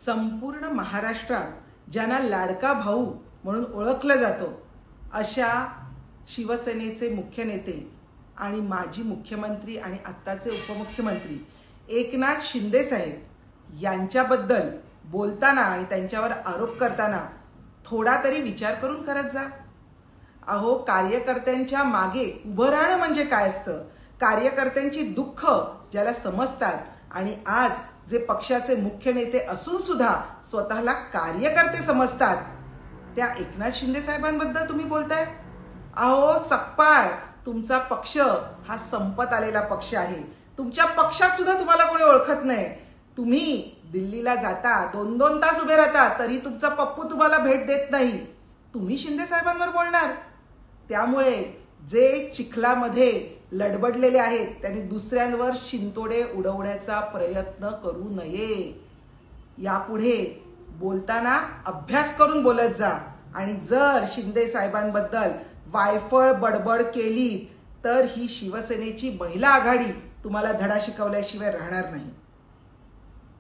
संपूर्ण महाराष्ट्रात ज्यांना लाडका भाऊ म्हणून ओळखलं जातं अशा शिवसेनेचे मुख्य नेते आणि माजी मुख्यमंत्री आणि आत्ताचे उपमुख्यमंत्री एकनाथ शिंदे साहेब यांच्याबद्दल बोलताना आणि त्यांच्यावर आरोप करताना थोडा तरी विचार करून करत जा। अहो, कार्यकर्त्यांच्या मागे उभं राहणं म्हणजे काय असतं, कार्यकर्त्यांची दुःख ज्याला समजतात आणि आज जे पक्षाचे मुख्य नेते असून सुद्धा स्वतःला कार्यकर्ते समजतात त्या एकनाथ शिंदे साहेबांबद्दल तुम्ही बोलताय। अहो सकपाळ, तुमचा पक्ष हा संपत आलेला पक्ष आहे। तुमच्या पक्षात सुद्धा तुम्हाला कोणी ओळखत नाही। तुम्ही दिल्लीला जाता, 2-2 तास उभे राहता तरी तुमचा पप्पू तुम्हाला भेट देत नाही। तुम्ही शिंदे साहेबांवर बोलणार? त्यामुळे जे चिखलामध्ये लडबडलेले आहेत त्यांनी दुसऱ्यांवर शिंतोडे उडवण्याचा प्रयत्न करू नये। यापुढे बोलताना अभ्यास करून बोलत जा आणि जर शिंदे साहेबांबद्दल वायफळ बडबड केली तर ही शिवसेनेची महिला आघाडी तुम्हाला धडा शिकवल्याशिवाय राहणार नाही।